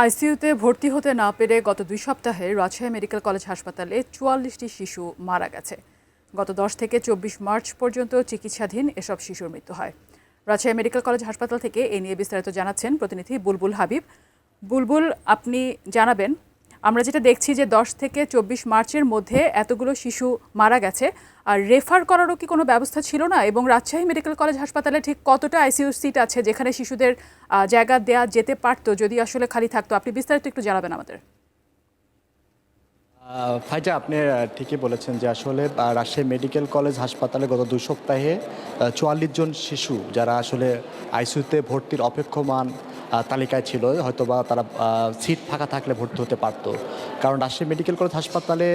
আইসিইউতে ভর্তি হতে না পেরে গত ২ সপ্তাহে রাজশাহী মেডিকেল কলেজ হাসপাতালে ৪৪টি শিশু মারা গেছে। গত ১০ থেকে ২৪ মার্চ পর্যন্ত চিকিৎসাধীন এসব শিশুর মৃত্যু হয়। রাজশাহী মেডিকেল কলেজ হাসপাতাল থেকে এ নিয়ে বিস্তারিত জানাচ্ছেন প্রতিনিধি বুলবুল হাবিব। বুলবুল, আপনি জানাবেন, আমরা যেটা দেখছি যে ১০ থেকে ২৪ মার্চের মধ্যে এতগুলো শিশু মারা গেছে, আর রেফার করারও কি কোনো ব্যবস্থা ছিল না? এবং রাজশাহী মেডিকেল কলেজ হাসপাতালে ঠিক কতটা আইসিইউ সিট আছে যেখানে শিশুদের জায়গা দেয়া যেতে পারতো যদি আসলে খালি থাকতো? আপনি বিস্তারিত একটু জানাবেন আমাদের। ফাইজা, আপনি ঠিকই বলেছেন যে আসলে রাজশাহী মেডিকেল কলেজ হাসপাতালে গত ২ সপ্তাহে ৪৪ জন শিশু যারা আসলে আইসিইউতে ভর্তির অপেক্ষমান তালিকায় ছিল, হয়তোবা তারা সিট ফাঁকা থাকলে ভর্তি হতে পারত। কারণ রাজশাহী মেডিকেল কলেজ হাসপাতালে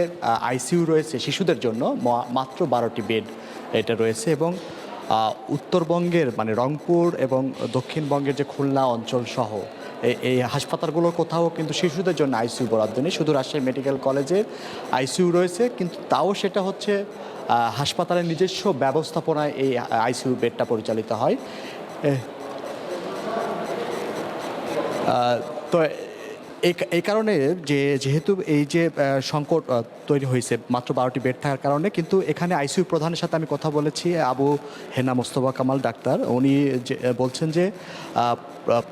আইসিইউ রয়েছে শিশুদের জন্য মাত্র ১২টি বেড এটা রয়েছে, এবং উত্তরবঙ্গের মানে রংপুর এবং দক্ষিণবঙ্গের যে খুলনা অঞ্চল সহ এই হাসপাতালগুলোর কোথাও কিন্তু শিশুদের জন্য আইসিইউ বরাদ্দ নেই। শুধু রাজশাহী মেডিকেল কলেজের আইসিইউ রয়েছে, কিন্তু তাও সেটা হচ্ছে হাসপাতালের নিজস্ব ব্যবস্থাপনায় এই আইসিইউ বেডটা পরিচালিত হয়। তো এই কারণে যেহেতু এই যে সংকট তৈরি হয়েছে মাত্র ১২টি বেড থাকার কারণে, কিন্তু এখানে আইসিইউ প্রধানের সাথে আমি কথা বলেছি, আবু হেনা মোস্তফা কামাল ডাক্তার। উনি বলছেন যে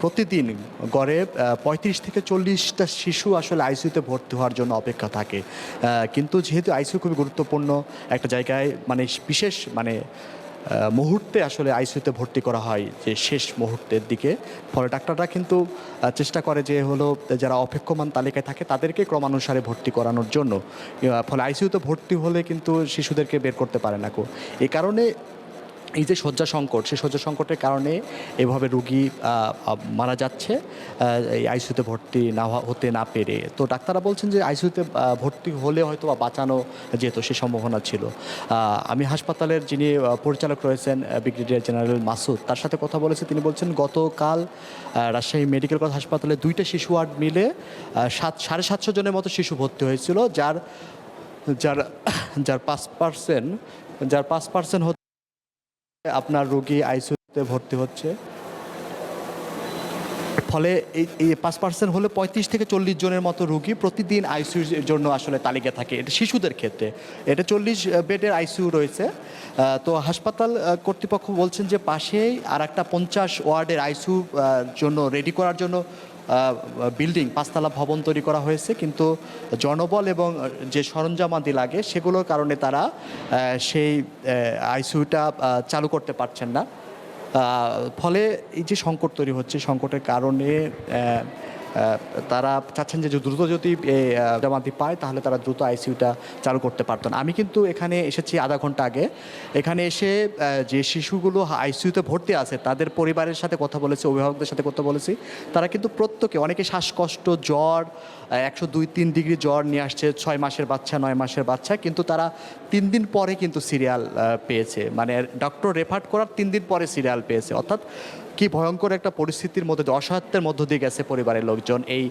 প্রতিদিন গড়ে ৩৫ থেকে ৪০টা শিশু আসলে আইসিইউতে ভর্তি হওয়ার জন্য অপেক্ষা থাকে। কিন্তু যেহেতু আইসিইউ খুবই গুরুত্বপূর্ণ একটা জায়গায়, মানে বিশেষ মুহূর্তে আসলে আইসিইউতে ভর্তি করা হয়, যে শেষ মুহূর্তের দিকে, ফলে ডাক্তাররা কিন্তু চেষ্টা করে যে হলো যারা অপেক্ষমান তালিকায় থাকে তাদেরকে ক্রমানুসারে ভর্তি করানোর জন্য। ফলে আইসিইউতে ভর্তি হলে কিন্তু শিশুদেরকে বের করতে পারে না এই কারণে এই যে শয্যা সংকট, সেই শয্যা সংকটের কারণে এভাবে রুগী মারা যাচ্ছে এই আইসিইউতে ভর্তি হতে না পেরে। তো ডাক্তাররা বলছেন যে আইসিইউতে ভর্তি হলে হয়তো বা বাঁচানো যেত, সে সম্ভাবনা ছিল। আমি হাসপাতালের যিনি পরিচালক রয়েছেন ব্রিগেডিয়ার জেনারেল মাসুদ, তার সাথে কথা বলেছি। তিনি বলছেন গতকাল রাজশাহী মেডিকেল কলেজ হাসপাতালে 2টা শিশু ওয়ার্ড মিলে 750 জনের মতো শিশু ভর্তি হয়েছিল, যার যার যার 5% আপনার রোগী আইসিইউতে ভর্তি হচ্ছে। ফলে এই 5% হলে ৩৫ থেকে ৪০ জনের মতো রোগী প্রতিদিন আইসিইউর জন্য আসলে তালিকা থাকে। এটা শিশুদের ক্ষেত্রে, এটা ৪০ বেডের আইসিইউ রয়েছে। তো হাসপাতাল কর্তৃপক্ষ বলছেন যে পাশেই আর একটা 50 ওয়ার্ডের আইসিইউ জন্য রেডি করার জন্য বিল্ডিং 5তলা ভবন তৈরি করা হয়েছে, কিন্তু জনবল এবং যে সরঞ্জামাদি লাগে সেগুলোর কারণে তারা সেই আইসিইউটা চালু করতে পারছেন না। ফলে এই যে সংকট তৈরি হচ্ছে, সংকটের কারণে তারা চাচ্ছেন যে দ্রুত যদি জামাতি পায় তাহলে তারা দ্রুত আইসিইউটা চালু করতে পারতেন। আমি কিন্তু এখানে এসেছি আধা ঘন্টা আগে। এখানে এসে যে শিশুগুলো আইসিইউতে ভর্তি আছে তাদের পরিবারের সাথে কথা বলেছি, অভিভাবকদের সাথে কথা বলেছি। তারা কিন্তু প্রত্যেকে, অনেকে শ্বাসকষ্ট, জ্বর, ১০২-৩ ডিগ্রি জ্বর নিয়ে আসছে, 6 মাসের বাচ্চা, 9 মাসের বাচ্চা, কিন্তু তারা 3 দিন পরে কিন্তু সিরিয়াল পেয়েছে, মানে ডক্টর রেফার করার 3 দিন পরে সিরিয়াল পেয়েছে। অর্থাৎ কি ভয়ঙ্কর একটা পরিস্থিতির মধ্যে, অসহায়ত্বের মধ্য দিয়ে গেছে পরিবারের লোকজন এই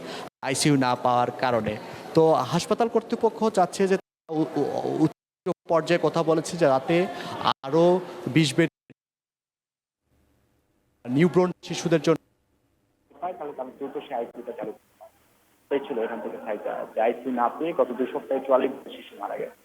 আইসিইউ না পাওয়ার কারণে। তো হাসপাতাল কর্তৃপক্ষ চাচ্ছে যে উচ্চ পর্যায়ে কথা বলেছে যে রাতে আরও 20 বেড নিউব্রন শিশুদের জন্য তাহলে তারা দ্রুত সে আইসিইউটা চালু ছিল। এখান থেকে আইসিইউ না পেয়ে গত 2 সপ্তাহে 44 শিশু মারা গেছে।